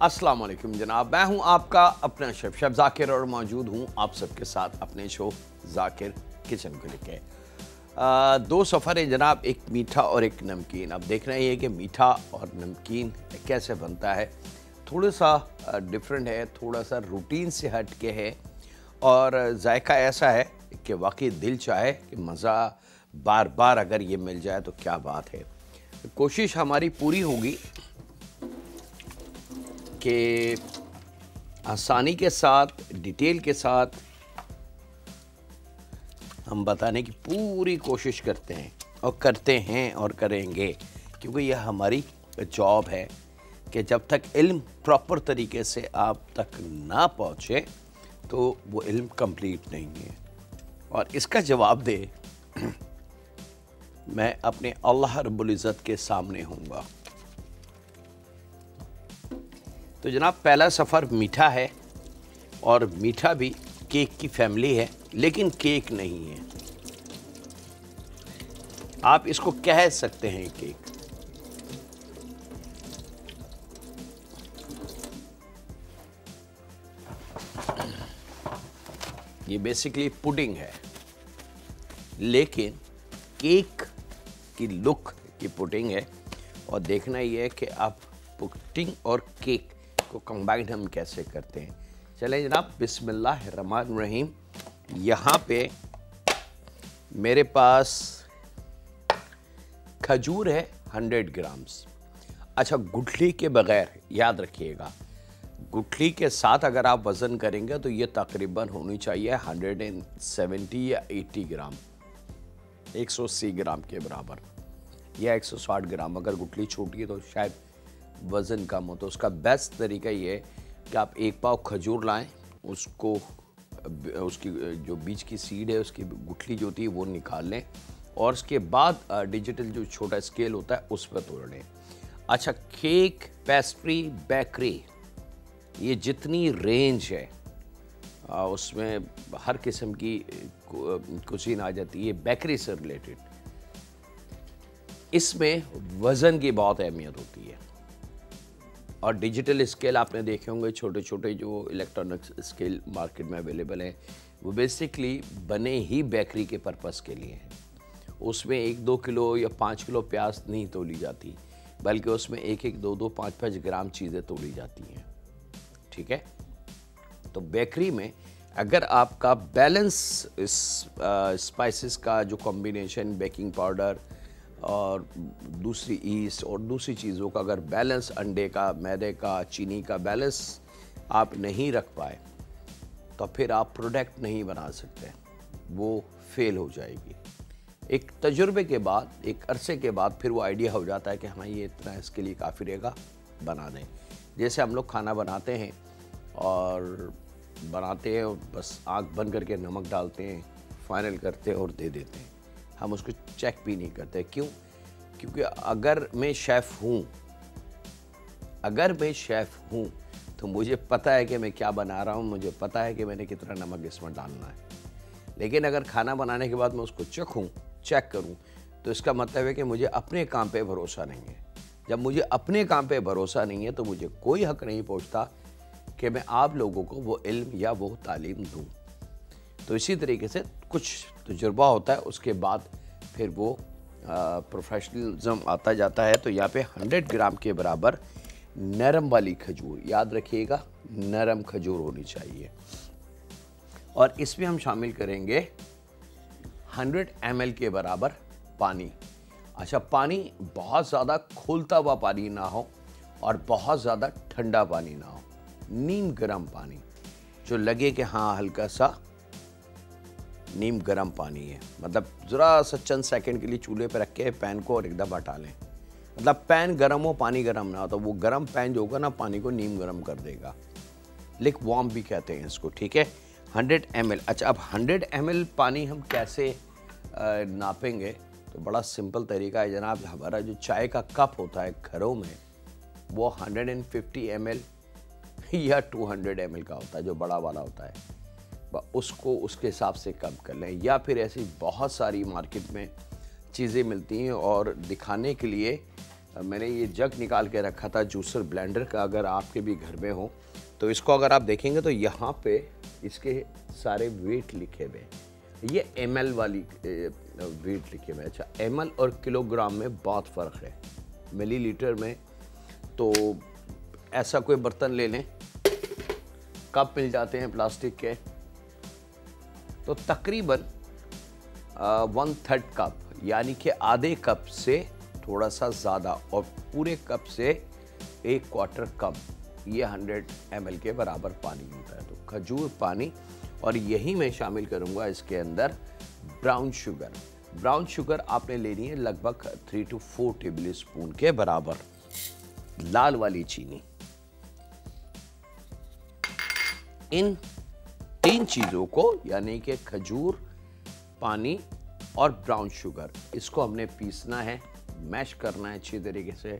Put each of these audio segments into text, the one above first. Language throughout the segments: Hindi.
अस्सलाम वालेकुम जनाब, मैं हूं आपका अपना शेफ जाकिर और मौजूद हूं आप सबके साथ अपने शो जाकिर किचन को लेके। दो सफ़र है जनाब, एक मीठा और एक नमकीन। अब देखना ये है कि मीठा और नमकीन कैसे बनता है। थोड़ा सा डिफरेंट है, थोड़ा सा रूटीन से हट के है और जायका ऐसा है कि वाकई दिल चाहे कि मज़ा बार बार अगर ये मिल जाए तो क्या बात है। कोशिश हमारी पूरी होगी कि आसानी के साथ, डिटेल के साथ हम बताने की पूरी कोशिश करते हैं और करते हैं और करेंगे, क्योंकि यह हमारी जॉब है कि जब तक इल्म प्रॉपर तरीके से आप तक ना पहुँचे तो वो इल्म कंप्लीट नहीं है। और इसका जवाब दे मैं अपने अल्लाह रब्बुल इज़्ज़त के सामने हूँगा। तो जनाब पहला सफ़र मीठा है और मीठा भी केक की फैमिली है, लेकिन केक नहीं है। आप इसको कह सकते हैं केक। ये बेसिकली पुडिंग है, लेकिन केक की लुक की पुडिंग है। और देखना ये है कि आप पुडिंग और केक को कंबाइन हम कैसे करते हैं। चलें जनाब, बिस्मिल्लाहिर्रहमानिर्रहीम। यहाँ पे मेरे पास खजूर है 100 ग्राम्स। अच्छा, गुठली के बगैर, याद रखिएगा, गुठली के साथ अगर आप वज़न करेंगे तो ये तकरीबन होनी चाहिए 170 या 80 ग्राम, 180 ग्राम के बराबर या 160 ग्राम। अगर गुठली छोटी है तो शायद वज़न कम हो। तो उसका बेस्ट तरीका ये है कि आप एक पाव खजूर लाएं, उसको उसकी जो बीच की सीड है, उसकी गुठली जो होती है वो निकाल लें और उसके बाद डिजिटल जो छोटा स्केल होता है उस पर तोड़ लें। अच्छा, केक, पेस्ट्री, बेकरी, ये जितनी रेंज है उसमें हर किस्म की कुजीन आ जाती है बेकरी से रिलेटेड। इसमें वज़न की बहुत अहमियत होती है और डिजिटल स्केल आपने देखे होंगे, छोटे छोटे जो इलेक्ट्रॉनिक स्केल मार्केट में अवेलेबल हैं, वो बेसिकली बने ही बेकरी के पर्पस के लिए हैं। उसमें 1-2 किलो या 5 किलो प्याज नहीं तोली जाती, बल्कि उसमें 1-1, 2-2, 5-5 ग्राम चीज़ें तोली जाती हैं। ठीक है, तो बेकरी में अगर आपका बैलेंस स्पाइसेस का जो कॉम्बिनेशन, बेकिंग पाउडर और दूसरी ईस्ट और दूसरी चीज़ों का अगर बैलेंस, अंडे का, मैदे का, चीनी का बैलेंस आप नहीं रख पाए तो फिर आप प्रोडक्ट नहीं बना सकते, वो फेल हो जाएगी। एक तजुर्बे के बाद, एक अरसे के बाद फिर वो आइडिया हो जाता है कि हाँ ये इतना इसके लिए काफ़ी रहेगा, बना दें। जैसे हम लोग खाना बनाते हैं और बस आँख बंद करके नमक डालते हैं, फाइनल करते हैं और दे देते हैं। हम उसको चेक भी नहीं करते। क्यों? क्योंकि अगर मैं शेफ़ हूँ तो मुझे पता है कि मैं क्या बना रहा हूँ, मुझे पता है कि मैंने कितना नमक इसमें डालना है। लेकिन अगर खाना बनाने के बाद मैं उसको चेक करूँ तो इसका मतलब है कि मुझे अपने काम पे भरोसा नहीं है। जब मुझे अपने काम पे भरोसा नहीं है तो मुझे कोई हक नहीं पहुँचता कि मैं आप लोगों को वो इल्म या वो तालीम दूँ। तो इसी तरीके से कुछ तजुर्बा होता है, उसके बाद फिर वो प्रोफेशनलिज्म आता जाता है। तो यहाँ पे 100 ग्राम के बराबर नरम वाली खजूर, याद रखिएगा, नरम खजूर होनी चाहिए। और इसमें हम शामिल करेंगे 100 ml के बराबर पानी। अच्छा, पानी बहुत ज़्यादा खौलता हुआ पानी ना हो और बहुत ज़्यादा ठंडा पानी ना हो, नीम गर्म पानी, जो लगे कि हाँ हल्का सा नीम गर्म पानी है। मतलब ज़रा सा चंद सेकंड के लिए चूल्हे पर रख के पैन को और एकदम हटा लें। मतलब पैन गर्म हो, पानी गर्म ना हो, तो वो गर्म पैन जो होगा ना पानी को नीम गर्म कर देगा। लिक वार्म भी कहते हैं इसको। ठीक है, 100 ml। अच्छा, अब 100 ml पानी हम कैसे नापेंगे? तो बड़ा सिंपल तरीका है जनाब। हमारा जो चाय का कप होता है घरों में, वो 150 ml या 200 ml का होता है, जो बड़ा वाला होता है। उसको उसके हिसाब से कम कर लें, या फिर ऐसी बहुत सारी मार्केट में चीज़ें मिलती हैं और दिखाने के लिए मैंने ये जग निकाल के रखा था जूसर ब्लेंडर का, अगर आपके भी घर में हो तो इसको अगर आप देखेंगे तो यहाँ पे इसके सारे वेट लिखे हुए हैं। ये ml वाली वेट लिखे हुए हैं। अच्छा, ml और किलोग्राम में बहुत फ़र्क है, मिलीलीटर में। तो ऐसा कोई बर्तन ले लें, कप मिल जाते हैं प्लास्टिक के, तो तकरीबन 1/3 कप यानी कि आधे कप से थोड़ा सा ज़्यादा और पूरे कप से 1/4 कप, ये 100 ml के बराबर पानी होता है। तो खजूर पानी, और यही मैं शामिल करूंगा इसके अंदर ब्राउन शुगर। ब्राउन शुगर आपने लेनी है लगभग 3 to 4 टेबल स्पून के बराबर। लाल वाली चीनी, इन 3 चीज़ों को यानी कि खजूर, पानी और ब्राउन शुगर, इसको हमने पीसना है, मैश करना है अच्छी तरीके से।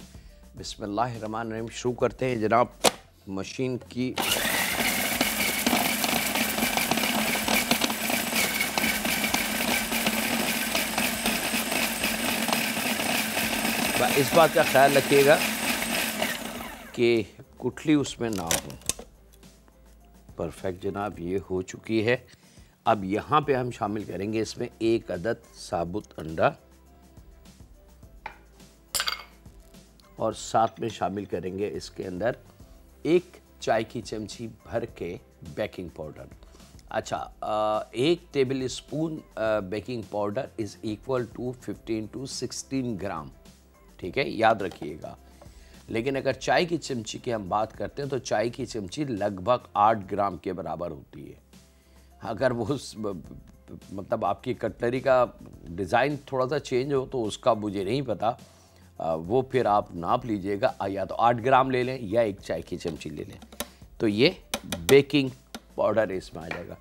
बिस्मिल्लाहिर्रहमानिर्रहीम, शुरू करते हैं जनाब मशीन की। इस बात का ख्याल रखिएगा कि गुठली उसमें ना हो। परफेक्ट जनाब, ये हो चुकी है। अब यहाँ पे हम शामिल करेंगे इसमें 1 अदद साबुत अंडा, और साथ में शामिल करेंगे इसके अंदर 1 चाय की चमची भर के बेकिंग पाउडर। अच्छा, 1 tablespoon baking powder is equal to 15 to 16 gram, ठीक है, याद रखिएगा। लेकिन अगर चाय की चमची की हम बात करते हैं तो चाय की चमची लगभग 8 ग्राम के बराबर होती है। अगर वो मतलब आपकी कटलरी का डिज़ाइन थोड़ा सा चेंज हो तो उसका मुझे नहीं पता, वो फिर आप नाप लीजिएगा, या तो 8 ग्राम ले लें या 1 चाय की चमची ले लें। तो ये बेकिंग पाउडर इसमें आ जाएगा।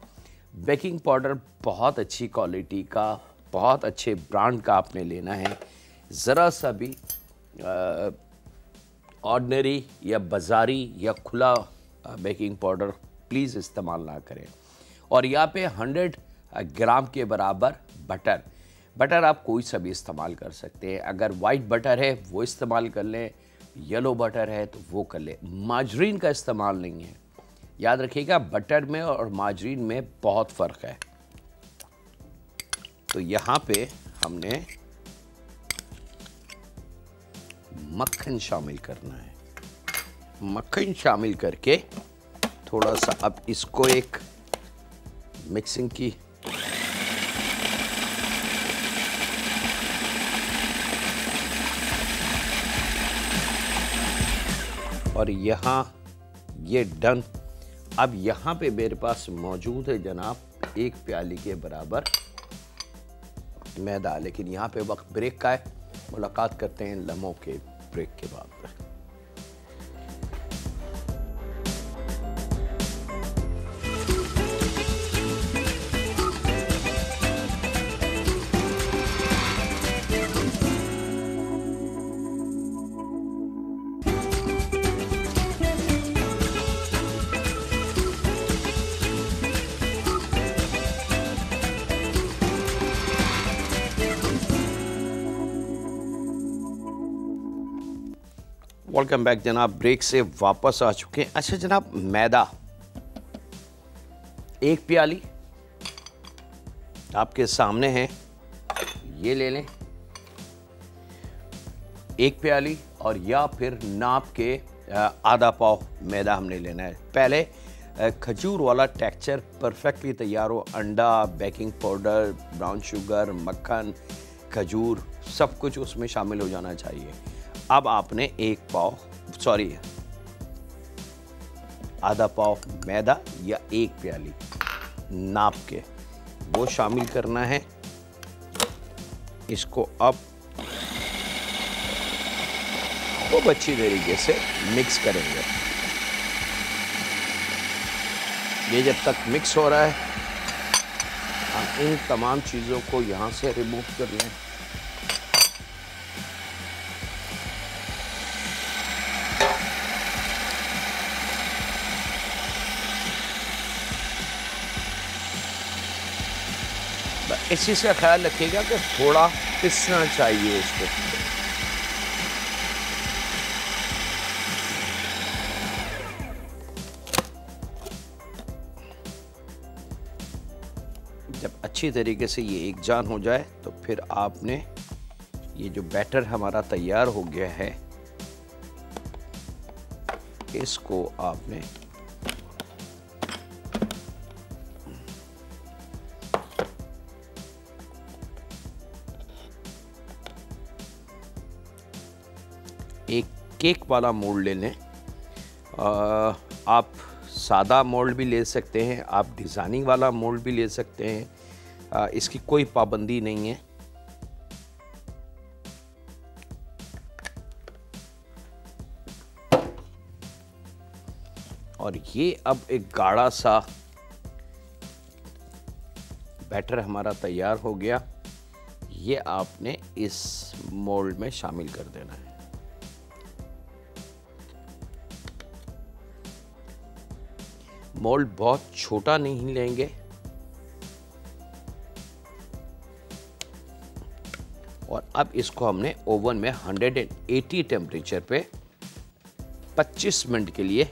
बेकिंग पाउडर बहुत अच्छी क्वालिटी का, बहुत अच्छे ब्रांड का आपने लेना है। ज़रा सा भी ऑर्डिनरी या बाज़ारी या खुला बेकिंग पाउडर प्लीज़ इस्तेमाल ना करें। और यहाँ पे 100 ग्राम के बराबर बटर। बटर आप कोई सा भी इस्तेमाल कर सकते हैं। अगर वाइट बटर है वो इस्तेमाल कर लें, येलो बटर है तो वो कर लें। माजरीन का इस्तेमाल नहीं है, याद रखिएगा, बटर में और माजरीन में बहुत फ़र्क है। तो यहाँ पे हमने मक्खन शामिल करना है। मक्खन शामिल करके थोड़ा सा अब इसको एक मिक्सिंग की, और यहाँ ये डन। अब यहाँ पे मेरे पास मौजूद है जनाब 1 प्याली के बराबर मैदा। लेकिन यहाँ पे वक्त ब्रेक का है, मुलाकात करते हैं लम्हों के ब्रेक के बाद। वेलकम बैक जनाब, ब्रेक से वापस आ चुके हैं। अच्छा जनाब, मैदा 1 प्याली आपके सामने है, ये ले लें 1 प्याली, और या फिर नाप के आधा पाव मैदा हमने लेना है। पहले खजूर वाला टेक्सचर परफेक्टली तैयार हो, अंडा, बेकिंग पाउडर, ब्राउन शुगर, मक्खन, खजूर, सब कुछ उसमें शामिल हो जाना चाहिए। अब आपने आधा पाव मैदा या 1 प्याली नाप के वो शामिल करना है। इसको अब खूब अच्छी तरीके से मिक्स करेंगे। ये जब तक मिक्स हो रहा है, हम इन तमाम चीज़ों को यहाँ से रिमूव कर लें। इस चीज़ का ख्याल रखिएगा कि थोड़ा पिसना चाहिए इसको। अच्छी तरीके से ये एक जान हो जाए तो फिर आपने ये जो बैटर हमारा तैयार हो गया है इसको आपने एक केक वाला मोल्ड ले लें। आप सादा मोल्ड भी ले सकते हैं, आप डिज़ाइनिंग वाला मोल्ड भी ले सकते हैं, इसकी कोई पाबंदी नहीं है। और ये अब एक गाढ़ा सा बैटर हमारा तैयार हो गया। ये आपने इस मोल्ड में शामिल कर देना है। मोल्ड बहुत छोटा नहीं लेंगे, और अब इसको हमने ओवन में 180 टेम्परेचर पे 25 मिनट के लिए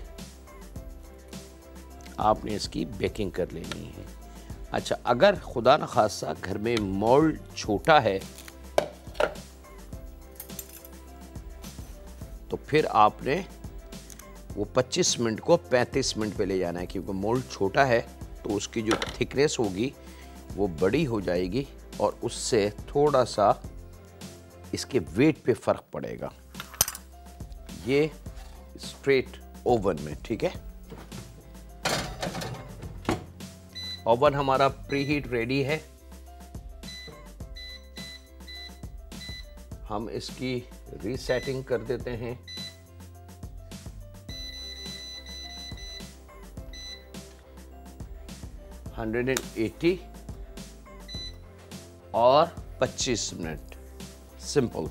आपने इसकी बेकिंग कर लेनी है। अच्छा, अगर खुदा न खासा घर में मोल्ड छोटा है तो फिर आपने वो 25 मिनट को 35 मिनट पे ले जाना है, क्योंकि मोल्ड छोटा है तो उसकी जो थिकनेस होगी वो बड़ी हो जाएगी और उससे थोड़ा सा इसके वेट पे फ़र्क पड़ेगा। ये स्ट्रेट ओवन में, ठीक है। ओवन हमारा प्री हीट रेडी है। हम इसकी रीसेटिंग कर देते हैं। $180 और 25 मिनट, सिंपल।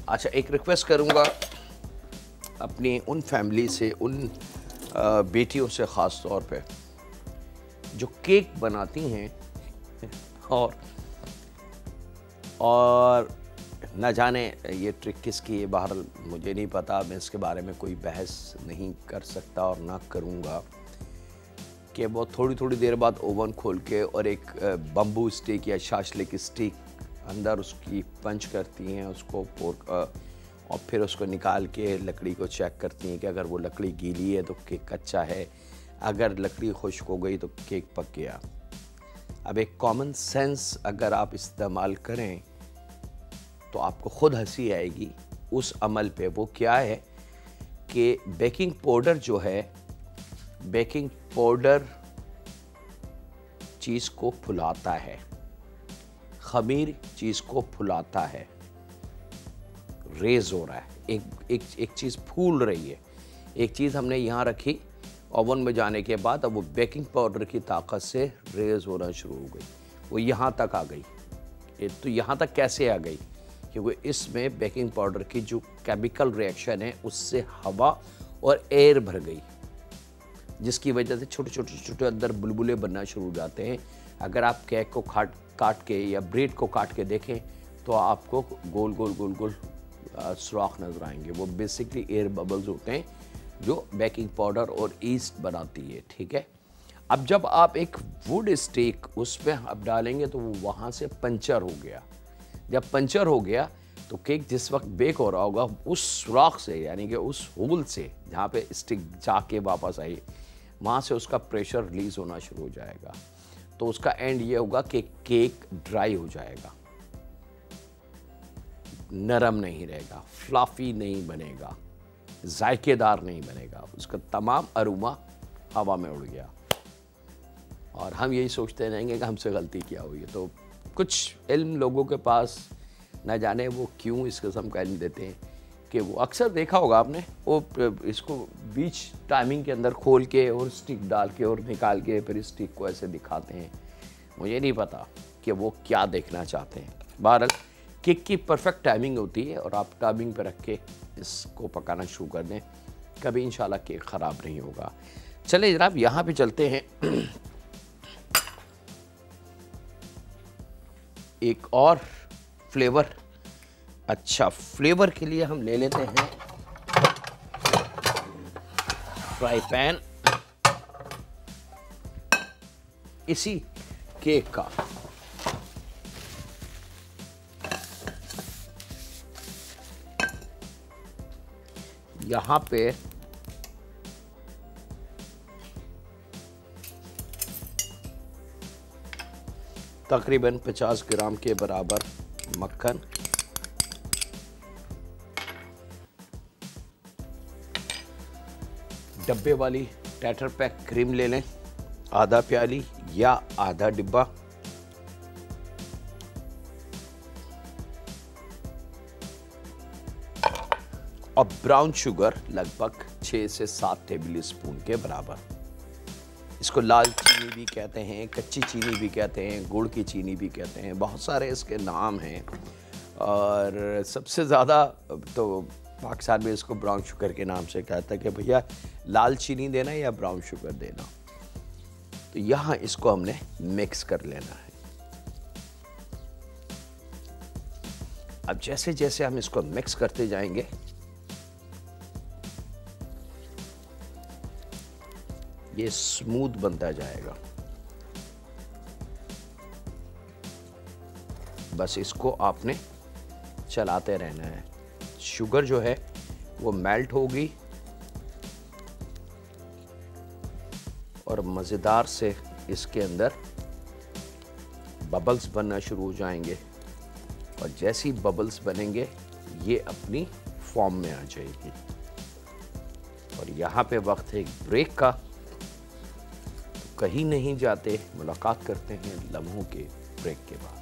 अच्छा, एक रिक्वेस्ट करूंगा अपनी उन फैमिली से, उन बेटियों से ख़ास तौर पे जो केक बनाती हैं और न जाने ये ट्रिक किसकी है, बहरहाल मुझे नहीं पता, मैं इसके बारे में कोई बहस नहीं कर सकता और ना करूँगा, कि वो थोड़ी थोड़ी देर बाद ओवन खोल के और एक बम्बू स्टिक या शाशलिक स्टिक अंदर उसकी पंच करती हैं उसको और फिर उसको निकाल के लकड़ी को चेक करती हैं कि अगर वो लकड़ी गीली है तो केक कच्चा है, अगर लकड़ी खुश्क हो गई तो केक पक गया। अब एक कॉमन सेंस अगर आप इस्तेमाल करें तो आपको खुद हंसी आएगी उस अमल पे। वो क्या है कि बेकिंग पाउडर जो है, बेकिंग पाउडर चीज़ को फुलाता है, खमीर चीज़ को फुलाता है, रेज हो रहा है, एक चीज़ फूल रही है। एक चीज़ हमने यहाँ रखी, ओवन में जाने के बाद अब वो बेकिंग पाउडर की ताकत से रेज होना शुरू हो गई, वो यहाँ तक आ गई। तो यहाँ तक कैसे आ गई? क्योंकि इसमें बेकिंग पाउडर की जो केमिकल रिएक्शन है उससे हवा और एयर भर गई, जिसकी वजह से छोटे छोटे छोटे अंदर बुलबुले बनना शुरू हो जाते हैं। अगर आप केक को काट के या ब्रेड को काट के देखें तो आपको गोल गोल गोल गोल सुराख नज़र आएंगे। वो बेसिकली एयर बबल्स होते हैं जो बेकिंग पाउडर और ईस्ट बनाती है, ठीक है। अब जब आप एक वुड स्टिक उस पर अब डालेंगे तो वो वहाँ से पंचर हो गया। जब पंचर हो गया तो केक जिस वक्त बेक हो रहा होगा उस सुराख से, यानी कि उस होल से जहाँ पे स्टिक जाके वापस आई, वहाँ से उसका प्रेशर रिलीज होना शुरू हो जाएगा। तो उसका एंड ये होगा कि केक ड्राई हो जाएगा, नरम नहीं रहेगा, फ्लफी नहीं बनेगा, जायकेदार नहीं बनेगा, उसका तमाम अरोमा हवा में उड़ गया और हम यही सोचते रहेंगे कि हमसे गलती क्या हुई है। तो कुछ इल्म लोगों के पास, न जाने वो क्यों इस किस्म का इल्म देते हैं कि वो अक्सर देखा होगा आपने, वो इसको बीच टाइमिंग के अंदर खोल के और स्टिक डाल के और निकाल के फिर स्टिक को ऐसे दिखाते हैं। मुझे नहीं पता कि वो क्या देखना चाहते हैं। बहरहाल केक की परफेक्ट टाइमिंग होती है और आप टाइमिंग पर रख के इसको पकाना शुरू कर दें, कभी इंशाल्लाह केक ख़राब नहीं होगा। चले जनाब, यहाँ पे चलते हैं एक और फ्लेवर। अच्छा, फ्लेवर के लिए हम ले लेते हैं फ्राई पैन। इसी केक का यहाँ पे तकरीबन 50 ग्राम के बराबर मक्खन, डब्बे वाली टेट्रा पैक क्रीम ले लें, आधा प्याली या आधा डिब्बा, और ब्राउन शुगर लगभग 6 से 7 टेबल स्पून के बराबर। इसको लाल चीनी भी कहते हैं, कच्ची चीनी भी कहते हैं, गुड़ की चीनी भी कहते हैं, बहुत सारे इसके नाम हैं। और सबसे ज़्यादा तो पाकिस्तान में इसको ब्राउन शुगर के नाम से कहता है कि भैया लाल चीनी देना या ब्राउन शुगर देना। तो यहाँ इसको हमने मिक्स कर लेना है। अब जैसे जैसे हम इसको मिक्स करते जाएंगे, ये स्मूथ बनता जाएगा। बस इसको आपने चलाते रहना है। शुगर जो है वो मेल्ट होगी और मज़ेदार से इसके अंदर बबल्स बनना शुरू हो जाएंगे, और जैसी बबल्स बनेंगे ये अपनी फॉर्म में आ जाएगी। और यहाँ पे वक्त है एक ब्रेक का, तो कहीं नहीं जाते, मुलाकात करते हैं लम्हों के ब्रेक के बाद।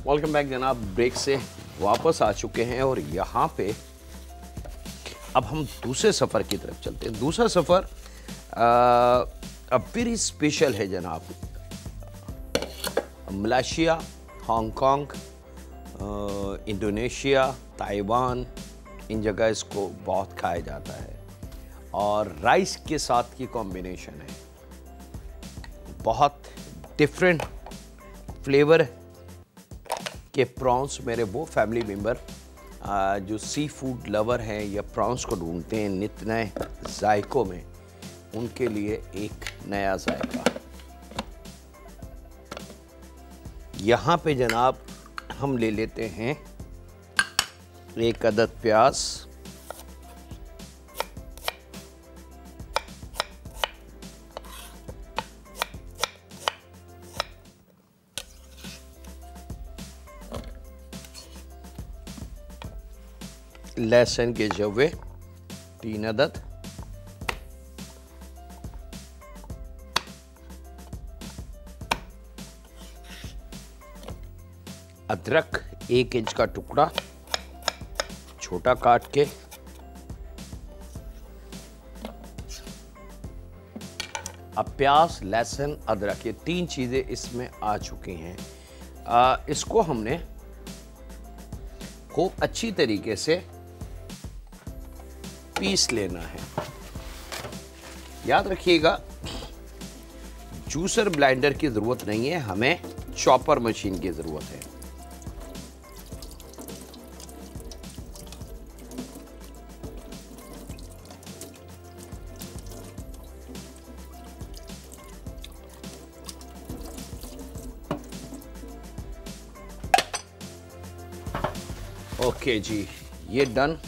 वेलकम बैक जनाब, ब्रेक से वापस आ चुके हैं और यहाँ पे अब हम दूसरे सफ़र की तरफ चलते हैं। दूसरा सफ़र अब वेरी स्पेशल है जनाब। मलेशिया, हांगकांग, इंडोनेशिया, ताइवान, इन जगह इसको बहुत खाया जाता है और राइस के साथ की कॉम्बिनेशन है। बहुत डिफरेंट फ्लेवर के प्रॉन्स। मेरे वो फैमिली मेम्बर जो सी फूड लवर हैं या प्रॉन्स को ढूंढते हैं नित नए जायकों में, उनके लिए एक नया जायका। यहाँ पे जनाब हम ले लेते हैं 1 अदद प्याज, लहसुन के जवे 3 अदद, अदरक 1 इंच का टुकड़ा छोटा काट के, अब प्याज, लहसुन, अदरक ये 3 चीज़ें इसमें आ चुकी हैं। इसको हमने खूब अच्छी तरीके से पीस लेना है। याद रखिएगा जूसर ब्लेंडर की ज़रूरत नहीं है, हमें चॉपर मशीन की ज़रूरत है। ओके जी, ये डन।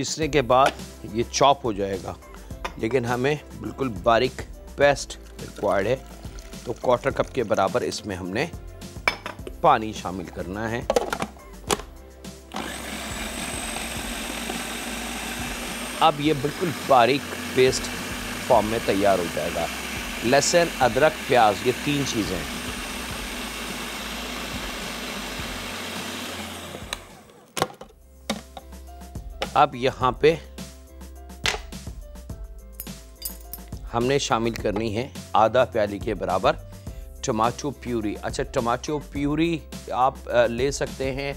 पीसने के बाद ये चॉप हो जाएगा, लेकिन हमें बिल्कुल बारीक पेस्ट रिक्वायर्ड है। तो 1/4 कप के बराबर इसमें हमने पानी शामिल करना है। अब ये बिल्कुल बारीक पेस्ट फॉर्म में तैयार हो जाएगा। लहसुन, अदरक, प्याज, ये 3 चीज़ें। अब यहाँ पे हमने शामिल करनी है आधा प्याली के बराबर टमाटो प्यूरी। अच्छा, टमाटो प्यूरी आप ले सकते हैं,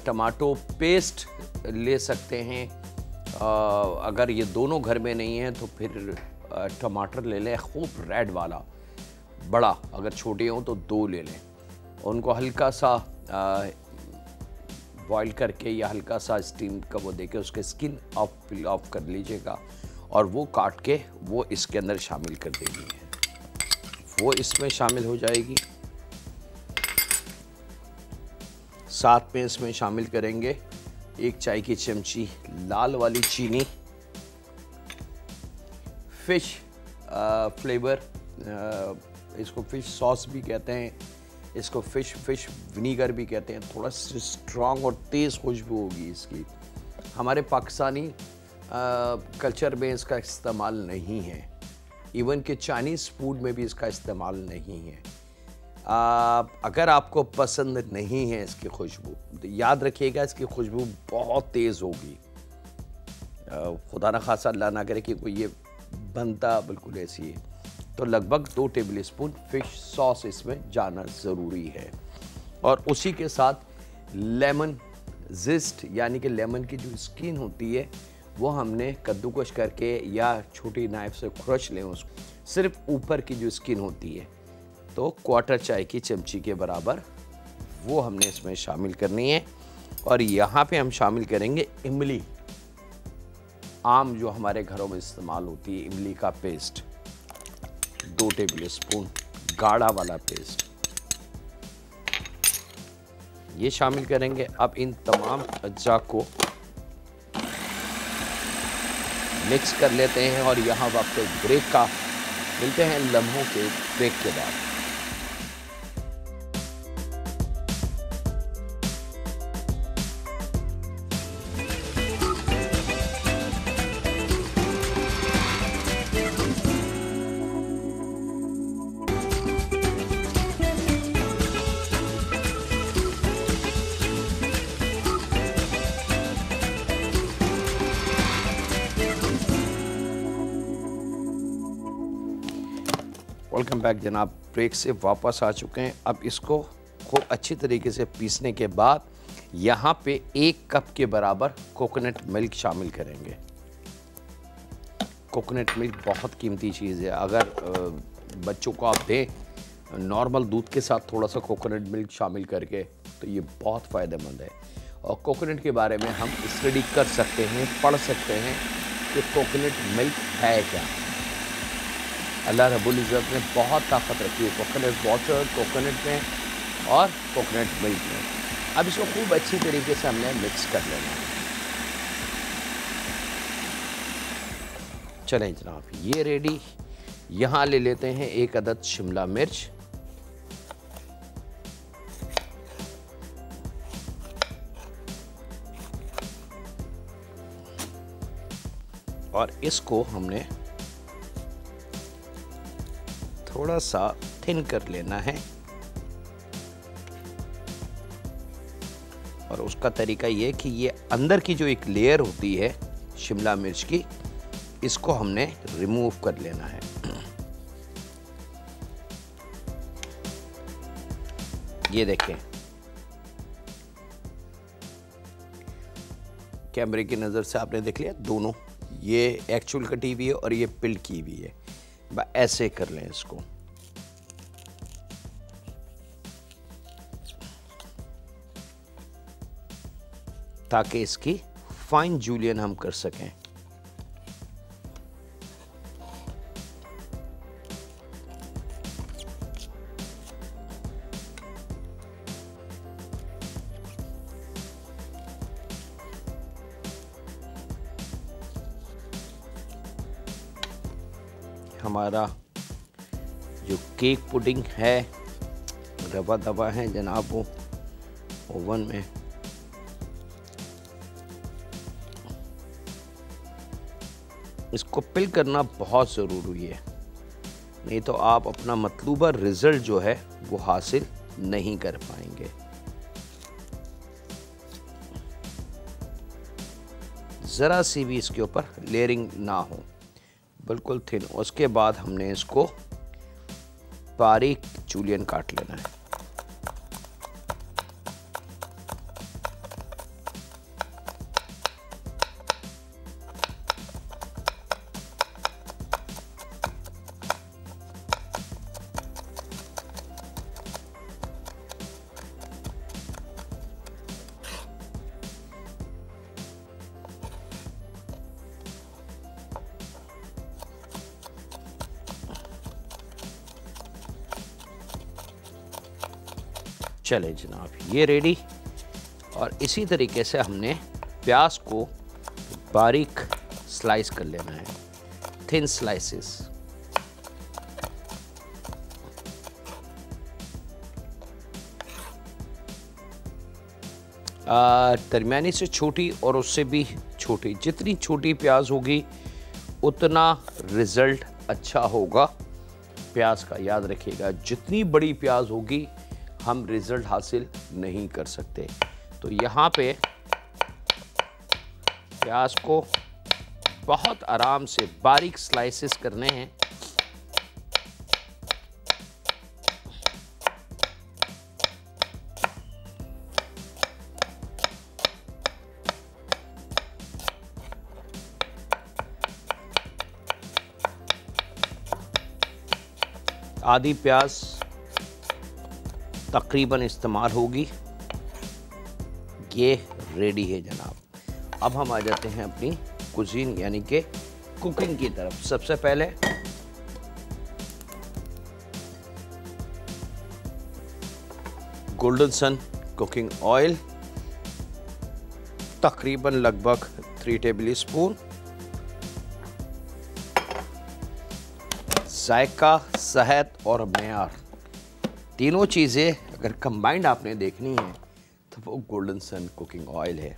टमाटो पेस्ट ले सकते हैं। अगर ये दोनों घर में नहीं है तो फिर टमाटर ले लें, खूब रेड वाला बड़ा। अगर छोटे हों तो 2 ले लें। उनको हल्का सा बॉईल करके या हल्का सा स्टीम का वो देके उसके स्किन ऑफ कर लीजिएगा और वो काट के वो इसके अंदर शामिल कर देनी है। वो इसमें शामिल हो जाएगी। साथ में इसमें शामिल करेंगे 1 चाय की चमची लाल वाली चीनी, फिश फ्लेवर, इसको फिश सॉस भी कहते हैं, इसको फिश विनीगर भी कहते हैं। थोड़ा स्ट्रॉन्ग और तेज़ खुशबू होगी इसकी। हमारे पाकिस्तानी कल्चर में इसका इस्तेमाल नहीं है, इवन कि चाइनीज़ फूड में भी इसका इस्तेमाल नहीं है। अगर आपको पसंद नहीं है इसकी खुशबू तो याद रखिएगा इसकी खुशबू बहुत तेज़ होगी। खुदा न खासा अल्लाह ना करे कि कोई ये बनता बिल्कुल ऐसी है। तो लगभग 2 टेबल स्पून फिश सॉस इसमें जाना ज़रूरी है। और उसी के साथ लेमन जिस्ट, यानी कि लेमन की जो स्किन होती है वो हमने कद्दूकश करके या छोटी नाइफ से क्रश लें उसको, सिर्फ ऊपर की जो स्किन होती है। तो 1/4 चाय की चमची के बराबर वो हमने इसमें शामिल करनी है। और यहाँ पे हम शामिल करेंगे इमली, आम जो हमारे घरों में इस्तेमाल होती है, इमली का पेस्ट 2 टेबल स्पून, गाढ़ा वाला पेस्ट ये शामिल करेंगे। अब इन तमाम अज्जा को मिक्स कर लेते हैं और यहाँ वक्त ब्रेक का मिलते हैं लम्हों के ब्रेक के बाद। वेलकम बैक जनाब, ब्रेक से वापस आ चुके हैं। अब इसको खूब अच्छी तरीके से पीसने के बाद यहाँ पे 1 कप के बराबर कोकोनट मिल्क शामिल करेंगे। कोकोनट मिल्क बहुत कीमती चीज़ है। अगर बच्चों को आप दें नॉर्मल दूध के साथ थोड़ा सा कोकोनट मिल्क शामिल करके तो ये बहुत फ़ायदेमंद है। और कोकोनट के बारे में हम स्टडी कर सकते हैं, पढ़ सकते हैं कि कोकोनट मिल्क है क्या। अल्लाह रब्बुल इज़्ज़त ने बहुत ताकत रखी है कोकोनट वाटर, कोकोनट में और कोकोनट मिल्क में। अब इसको खूब अच्छी तरीके से हमने मिक्स कर लेना है। चलें जनाब, ये रेडी। यहाँ ले लेते हैं 1 अदद शिमला मिर्च, और इसको हमने थोड़ा सा थिन कर लेना है। और उसका तरीका ये कि ये अंदर की जो एक लेयर होती है शिमला मिर्च की, इसको हमने रिमूव कर लेना है। ये देखें, कैमरे की नज़र से आपने देख लिया, दोनों ये एक्चुअल कटी हुई है और ये पिल की हुई है। ऐसे कर लें इसको। ताकि इसकी फाइन जूलियन हम कर सकें। हमारा जो केक पुडिंग है रवा दबा है जनाब, वो ओवन में इसको पिल करना बहुत ज़रूरी है, नहीं तो आप अपना मतलूबा रिज़ल्ट जो है वो हासिल नहीं कर पाएंगे। ज़रा सी भी इसके ऊपर लेयरिंग ना हो, बिल्कुल थिन। उसके बाद हमने इसको बारीक जूलियन काट लेना है। चले जनाब, ये रेडी। और इसी तरीके से हमने प्याज को बारीक स्लाइस कर लेना है, थिन स्लाइसेस। दरमियानी से छोटी और उससे भी छोटी, जितनी छोटी प्याज होगी उतना रिज़ल्ट अच्छा होगा प्याज का। याद रखिएगा, जितनी बड़ी प्याज होगी हम रिज़ल्ट हासिल नहीं कर सकते। तो यहाँ पे प्याज को बहुत आराम से बारीक स्लाइसेस करने हैं। आधी प्याज तकरीबन इस्तेमाल होगी। ये रेडी है जनाब। अब हम आ जाते हैं अपनी कुजीन यानी कि कुकिंग की तरफ। सबसे पहले गोल्डन सन कुकिंग ऑयल तकरीबन लगभग 3 टेबल स्पून, जायका, सेहत और मेयार, तीनों चीज़ें अगर कंबाइंड आपने देखनी है तो वो गोल्डन सन कुकिंग ऑयल है।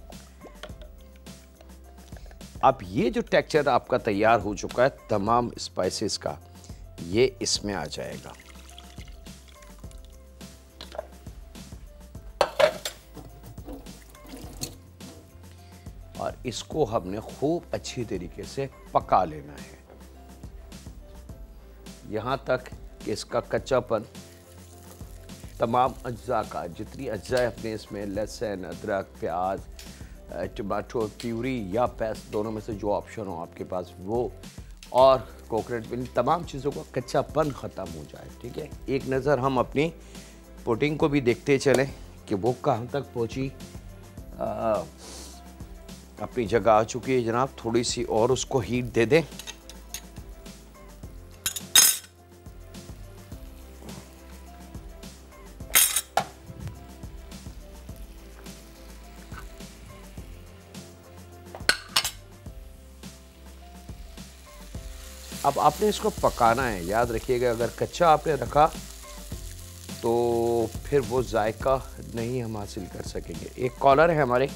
अब ये जो टेक्सचर आपका तैयार हो चुका है तमाम स्पाइसेस का, ये इसमें आ जाएगा। और इसको हमने खूब अच्छी तरीके से पका लेना है, यहाँ तक कि इसका कच्चापन तमाम अज्जा का, जितनी अज्जा अपने इसमें लहसुन, अदरक, प्याज, टमाटो प्यूरी या पेस्ट, दोनों में से जो ऑप्शन हो आपके पास वो, और कोकोनट मिल्क, तमाम चीज़ों का कच्चापन ख़त्म हो जाए। ठीक है, एक नज़र हम अपनी पुडिंग को भी देखते चलें कि वो कहाँ तक पहुँची। अपनी जगह आ चुकी है जनाब। थोड़ी सी और उसको हीट दे दें। अब आपने इसको पकाना है। याद रखिएगा, अगर कच्चा आपने रखा तो फिर वो जायका नहीं हम हासिल कर सकेंगे। एक कॉलर है हमारे,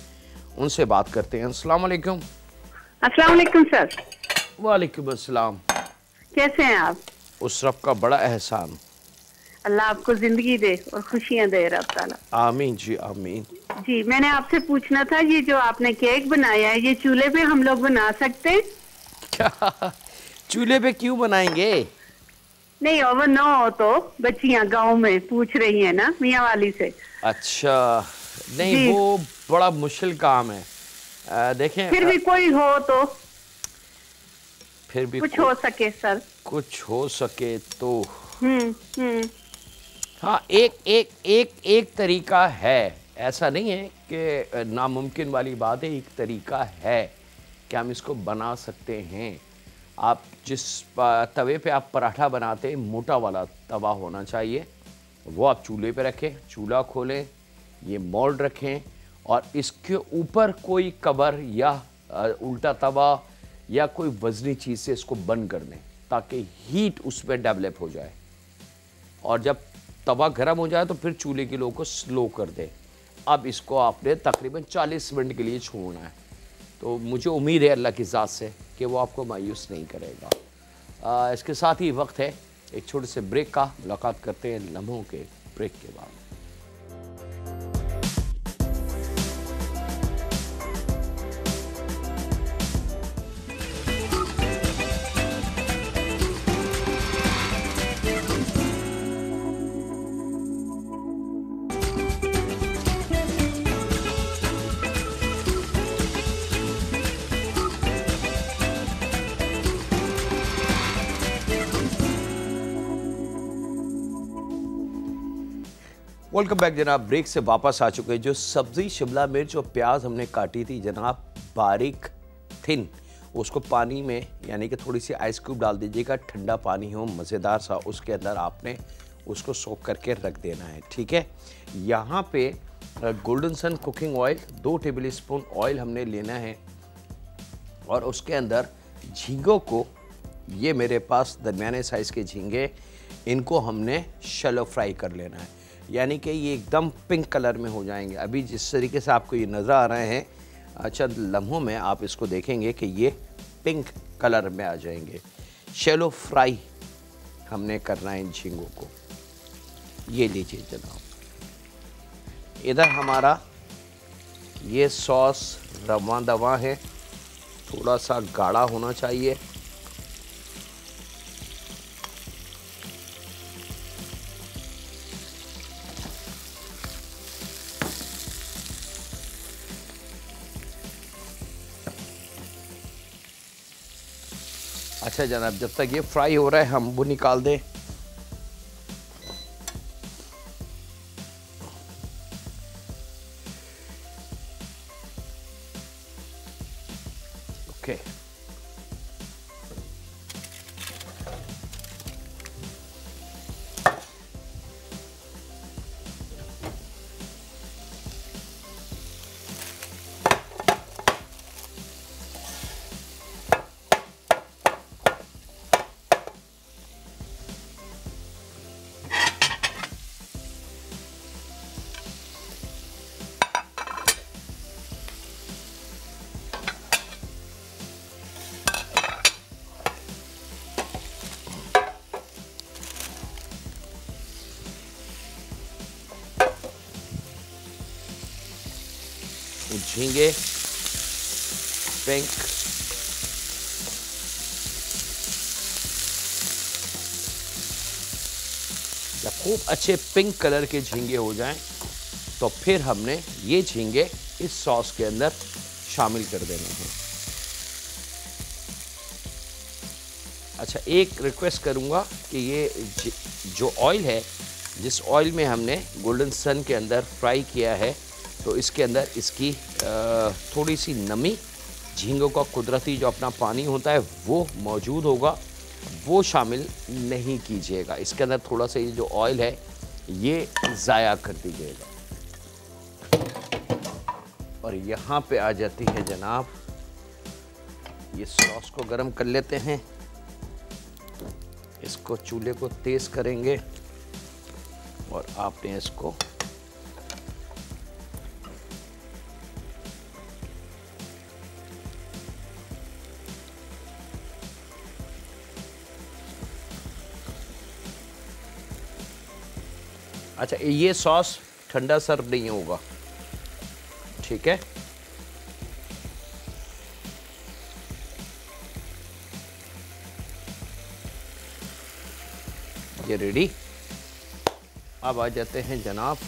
उनसे बात करते हैं। अस्सलाम वालेकुम। अस्सलाम वालेकुम सर। वालेकुम अस्सलाम। कैसे हैं आप? उस रब का बड़ा एहसान। अल्लाह आपको जिंदगी दे और खुशियां दे रब ताला। आमीन जी आमीन। जी, मैंने आपसे पूछना था, ये जो आपने केक बनाया है ये चूल्हे पे हम लोग बना सकते हैं क्या? चूल्हे पे क्यों बनाएंगे? नहीं, ओवन न हो तो बच्चियां गांव में पूछ रही हैं ना मियाँ वाली से। अच्छा, नहीं वो बड़ा मुश्किल काम है। देखें, फिर भी कोई हो तो, फिर भी कुछ हो सके सर, कुछ हो सके तो। हम्म। हाँ, एक तरीका है, ऐसा नहीं है कि नामुमकिन वाली बात है। एक तरीका है कि हम इसको बना सकते हैं। आप जिस तवे पे आप पराठा बनाते हैं, मोटा वाला तवा होना चाहिए, वो आप चूल्हे पे रखें, चूल्हा खोलें, ये मोल्ड रखें और इसके ऊपर कोई कवर या उल्टा तवा या कोई वजनी चीज़ से इसको बंद कर दें। ताकि हीट उसमें डेवलप हो जाए। और जब तवा गर्म हो जाए तो फिर चूल्हे की लो को स्लो कर दें। अब इसको आपने तकरीबन 40 मिनट के लिए छोड़ना है। तो मुझे उम्मीद है अल्लाह की ज़ात से कि वो आपको मायूस नहीं करेगा। इसके साथ ही वक्त है एक छोटे से ब्रेक का। मुलाकात करते हैं लम्हों के ब्रेक के बाद। वेलकम बैक जनाब। ब्रेक से वापस आ चुके हैं। जो सब्ज़ी शिमला मिर्च और प्याज हमने काटी थी जनाब बारीक थिन, उसको पानी में यानी कि थोड़ी सी आइस क्यूब डाल दीजिएगा, ठंडा पानी हो मज़ेदार सा, उसके अंदर आपने उसको सोक करके रख देना है। ठीक है। यहाँ पे golden sun cooking oil 2 tablespoon oil हमने लेना है और उसके अंदर झींगों को, ये मेरे पास दरमियाने साइज़ के झींगे, इनको हमने शैलो फ्राई कर लेना है, यानी कि ये एकदम पिंक कलर में हो जाएंगे। अभी जिस तरीके से आपको ये नज़र आ रहे हैं, चंद लम्हों में आप इसको देखेंगे कि ये पिंक कलर में आ जाएंगे। शैलो फ्राई हमने करना है इन झींगों को। ये लीजिए जनाब, इधर हमारा ये सॉस रवा दवा है, थोड़ा सा गाढ़ा होना चाहिए। अच्छा जनाब, जब तक ये फ्राई हो रहा है हम वो निकाल दें। ओके, झींगे पिंक, जब खूब अच्छे पिंक कलर के झींगे हो जाएं तो फिर हमने ये झींगे इस सॉस के अंदर शामिल कर देने हैं। अच्छा, एक रिक्वेस्ट करूंगा कि ये जो ऑयल है, जिस ऑयल में हमने गोल्डन सन के अंदर फ्राई किया है, तो इसके अंदर इसकी थोड़ी सी नमी, झींगों का कुदरती जो अपना पानी होता है वो मौजूद होगा, वो शामिल नहीं कीजिएगा। इसके अंदर थोड़ा सा ये जो ऑयल है ये ज़ाया कर दीजिएगा। और यहाँ पे आ जाती है जनाब, ये सॉस को गरम कर लेते हैं। इसको चूल्हे को तेज़ करेंगे और आपने इसको अच्छा, ये सॉस ठंडा सर्व नहीं होगा, ठीक है। ये रेडी। अब आ जाते हैं जनाब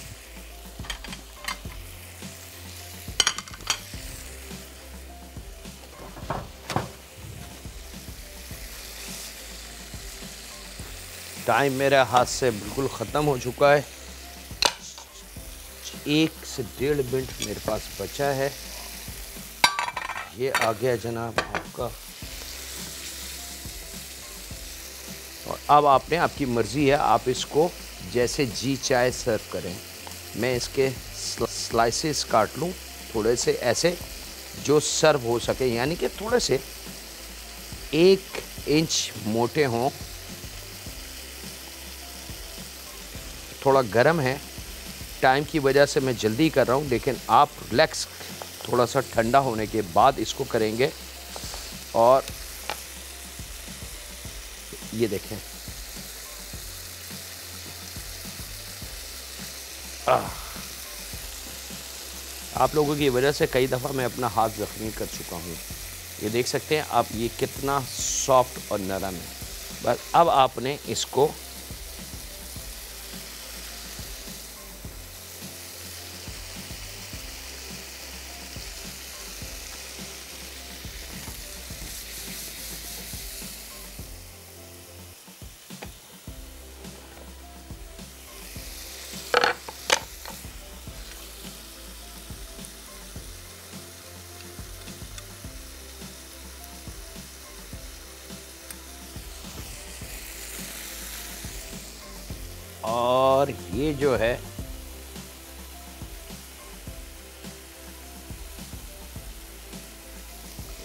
टाइम मेरे हाथ से बिल्कुल ख़त्म हो चुका है। 1 से 1.5 मिनट मेरे पास बचा है। ये आ गया जनाब आपका। और अब आपने, आपकी मर्ज़ी है, आप इसको जैसे जी चाहे सर्व करें। मैं इसके स्लाइसेस काट लूँ थोड़े से ऐसे, जो सर्व हो सके, यानी कि थोड़े से 1 इंच मोटे हों। थोड़ा गर्म है, टाइम की वजह से मैं जल्दी कर रहा हूँ, लेकिन आप रिलैक्स, थोड़ा सा ठंडा होने के बाद इसको करेंगे। और ये देखें, आप लोगों की वजह से कई दफ़ा मैं अपना हाथ ज़ख्मी कर चुका हूँ। ये देख सकते हैं आप, ये कितना सॉफ्ट और नरम है। बस अब आपने इसको और ये जो है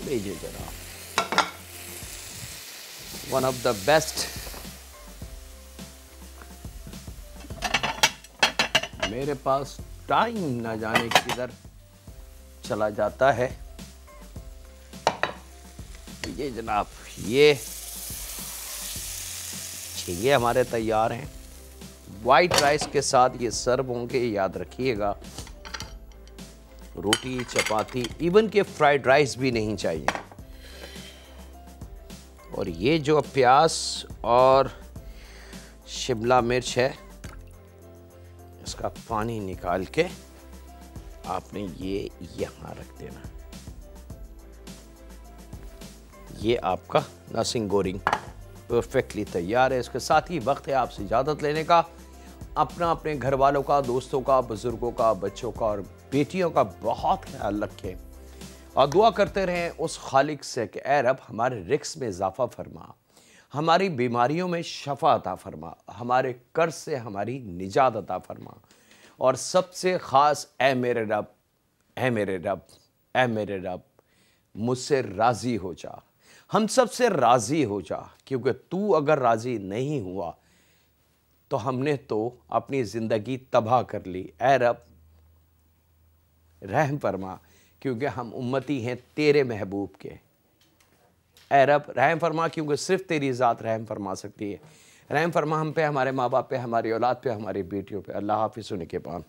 लीजिए जरा, वन ऑफ द बेस्ट। मेरे पास टाइम ना जाने किधर चला जाता है। ये जनाब, ये हमारे तैयार हैं। वाइट राइस के साथ ये सर्व होंगे, याद रखिएगा। रोटी, चपाती, इवन के फ्राइड राइस भी नहीं चाहिए। और ये जो प्याज और शिमला मिर्च है, इसका पानी निकाल के आपने ये यहाँ रख देना। ये आपका नसी गोरिंग परफेक्टली तैयार है। इसके साथ ही वक्त है आपसे इजाज़त लेने का। अपना, अपने घर वालों का, दोस्तों का, बुजुर्गों का, बच्चों का और बेटियों का बहुत ख्याल रखें और दुआ करते रहें उस खालिक से कि ऐ रब हमारे रिस्क में इजाफा फरमा, हमारी बीमारियों में शफा अता फरमा, हमारे कर्ज से हमारी निजात अता फरमा। और सबसे ख़ास, ऐ मेरे रब, ऐ मेरे रब, ऐ मेरे रब, मुझसे राज़ी हो जा, हम सबसे राज़ी हो जा, क्योंकि तू अगर राज़ी नहीं हुआ तो हमने तो अपनी ज़िंदगी तबाह कर ली। ऐ रब रहम फरमा, क्योंकि हम उम्मती हैं तेरे महबूब के। ऐ रब रहम फरमा, क्योंकि सिर्फ तेरी ज़ात रहम फरमा सकती है। रहम फरमा हम पे, हमारे माँ बाप पे, हमारी औलाद पे, हमारी बेटियों पे। अल्लाह हाफ़िज़। सुने के पान।